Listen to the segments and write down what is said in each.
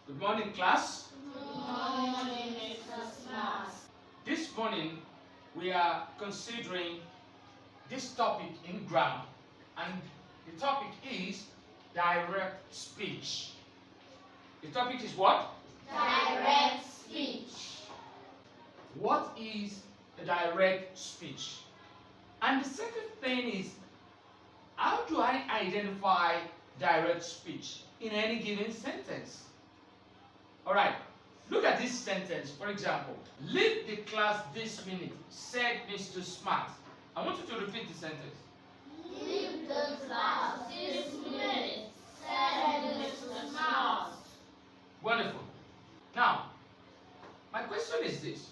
Good morning, class. Good morning, Mr. Smart. This morning we are considering this topic in grammar, and the topic is direct speech. The topic is what? Direct speech. What is a direct speech? And the second thing is, how do I identify direct speech in any given sentence? Alright, look at this sentence. For example, leave the class this minute, said Mr. Smart. I want you to repeat the sentence. Leave the class this minute, said Mr. Smart. Wonderful. Now, my question is this.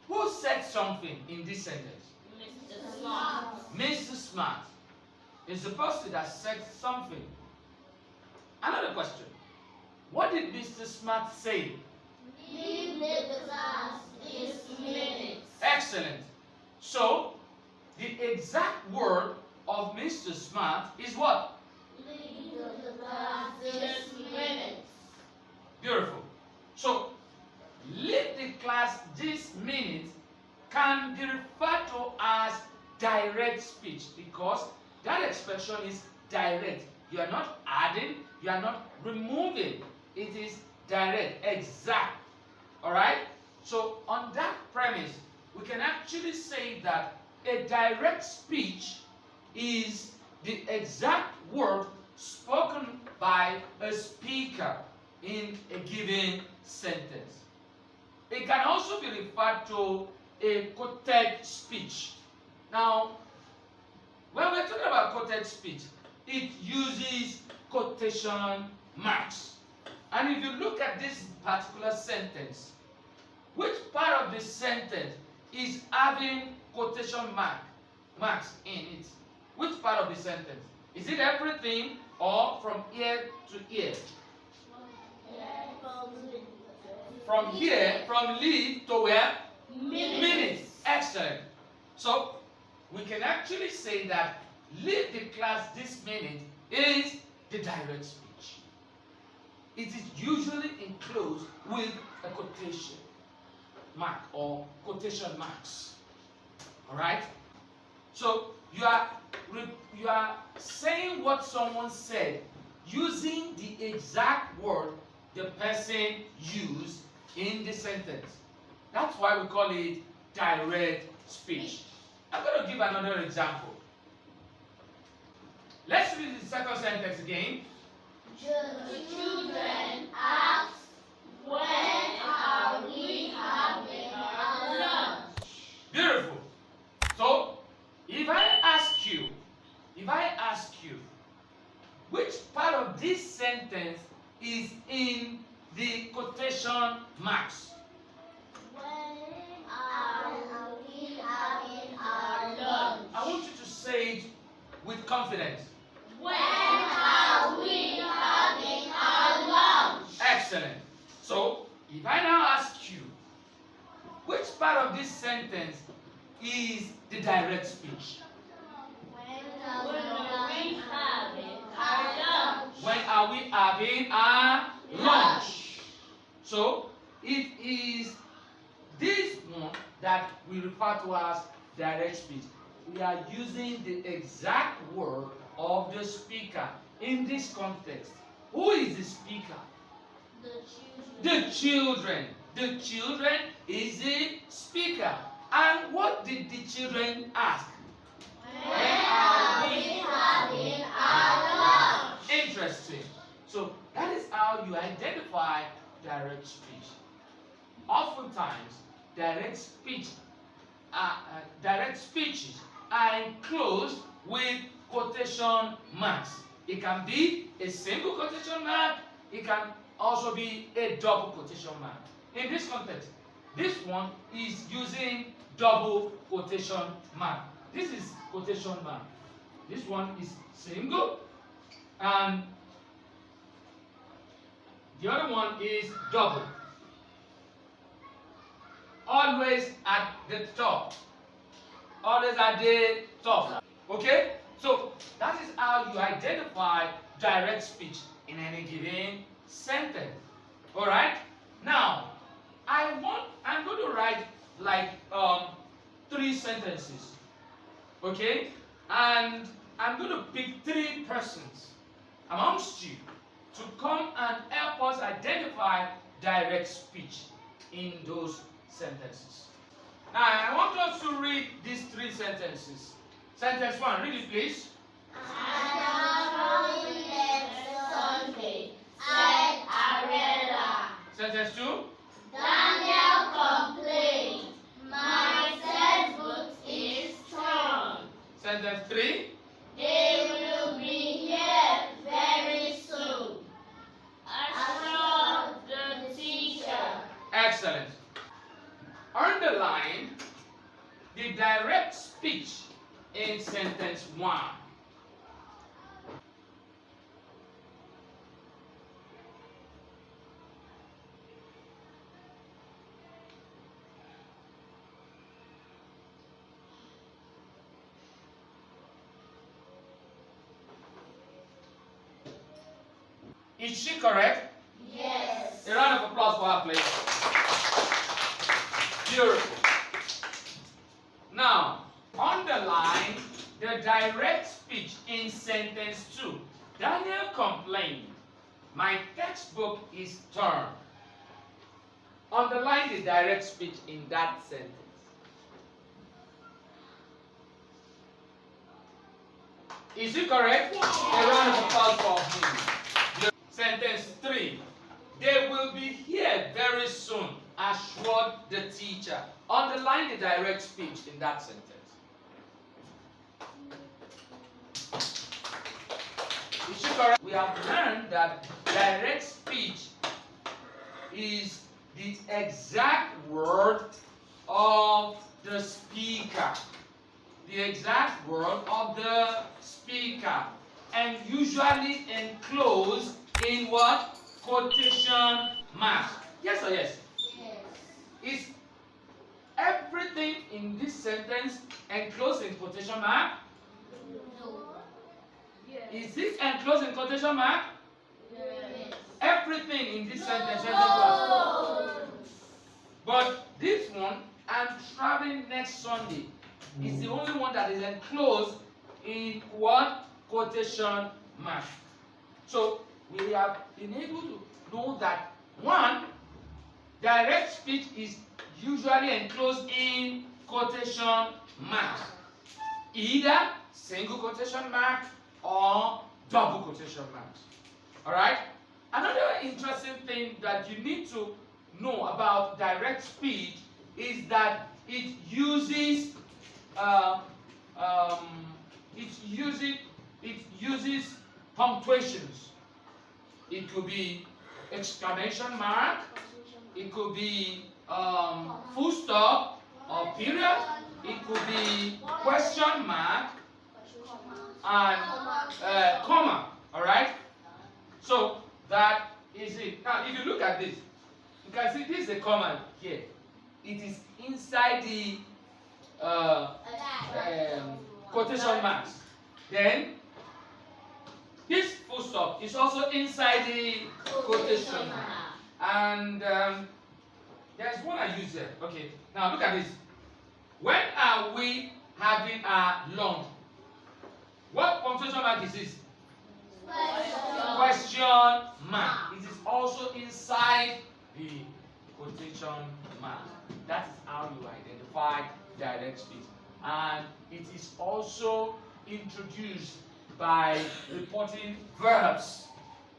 Who said something in this sentence? Mr. Smart. Mr. Smart is the person that said something. Another question. What did Mr. Smart say? Leave the class this minute. Excellent. So, the exact word of Mr. Smart is what? Leave the class this minute. Beautiful. So, leave the class this minute can be referred to as direct speech because that expression is direct. You are not adding, you are not removing. It is direct, exact. Alright? So, on that premise, we can actually say that a direct speech is the exact word spoken by a speaker in a given sentence. It can also be referred to a quoted speech. Now, when we're talking about quoted speech, it uses quotation marks. And if you look at this particular sentence, which part of the sentence is having quotation marks in it? Which part of the sentence? Is it everything or from ear to ear? From here, from lead to where? Minutes. Excellent. So, we can actually say that leave the class this minute is the direct speech. It is usually enclosed with a quotation mark or quotation marks. Alright? So, you are saying what someone said using the exact word the person used in the sentence. That's why we call it direct speech. I'm going to give another example. Let's read the second sentence again. The children asked, when are we having our lunch? Beautiful. So, if I ask you, which part of this sentence is in the quotation marks? When are we having our lunch? I want you to say it with confidence. When are we having our lunch? Excellent. So, if I now ask you, which part of this sentence is the direct speech? When are we having our lunch? When are we having our lunch? So, it is this one that we refer to as direct speech. We are using the exact word of the speaker in this context. Who is the speaker? The children. The children is the speaker. And what did the children ask? When are we having our lunch? Interesting. So that is how you identify direct speech. Oftentimes, direct speeches are enclosed with quotation marks. It can be a single quotation mark. It can also be a double quotation mark. In this context, this one is using double quotation mark. This is quotation mark. This one is single, and the other one is double. Always at the top. Always at the top. Okay? So that is how you identify direct speech in any given sentence. Alright? Okay? And I'm going to pick 3 persons amongst you to come and help us identify direct speech in those sentences. Now, I want us to read these 3 sentences. Sentence 1, read it please. And next Sunday, said Arella. Sentence 2. Daniel complained, my textbook is torn. Sentence 3. They will be here very soon. Assured the teacher. Excellent. Underline the direct speech in sentence 1. Is she correct? Yes. A round of applause for her, please. Beautiful. Now, underline the direct speech in sentence 2. Daniel complained, my textbook is torn. Underline the direct speech in that sentence. Is it correct? A round of applause for him. Sentence 3. They will be here very soon, assured the teacher. Underline the direct speech in that sentence. Is she correct? We have learned that direct speech is the exact word of the speaker. The exact word of the speaker. And usually enclosed in what? Quotation marks. Yes or yes? Yes. Is everything in this sentence enclosed in quotation mark? No. Yes. Is this enclosed in quotation mark? Yes. Everything in this sentence. No. But this one, I'm traveling next Sunday, is the only one that is enclosed in what? Quotation mark. So we have been able to know that 1, direct speech is usually enclosed in quotation marks. Either single quotation mark or double quotation marks. Alright? Another interesting thing that you need to know about direct speech is that it uses punctuations. It could be exclamation mark, it could be full stop or period, it could be question mark and comma. Alright? So that is it. Now if you look at this, you can see this is a comma here. It is inside the quotation marks. Then this full stop is also inside the quotation mark. And there's one I use there. Okay, now look at this. When are we having our lunch? What punctuation mark is this? Question mark. It is also inside the quotation mark. That is how you identify direct speech. And it is also introduced by reporting verbs.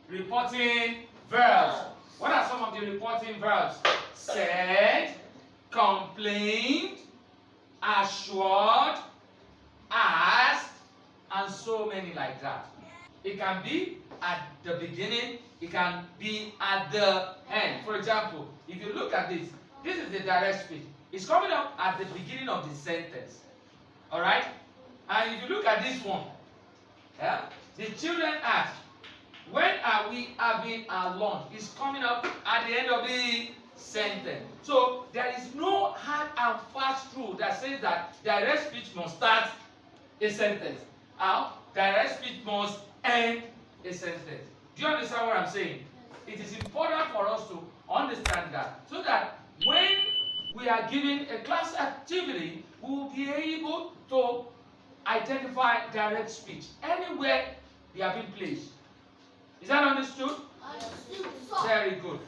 Reporting verbs. What are some of the reporting verbs? Said, complained, assured, asked, and so many like that. It can be at the beginning, it can be at the end. For example, if you look at this, this is the direct speech. It's coming up at the beginning of the sentence. Alright? And if you look at this one, yeah, the children ask, when are we having our lunch? It's coming up at the end of the sentence. So there is no hard and fast rule that says that direct speech must start a sentence. Direct speech must end a sentence. Do you understand what I'm saying? It is important for us to understand that, so that when we are giving a class activity, we will be able to identify direct speech anywhere they have been placed. Is that understood? Understood, sir. Very good.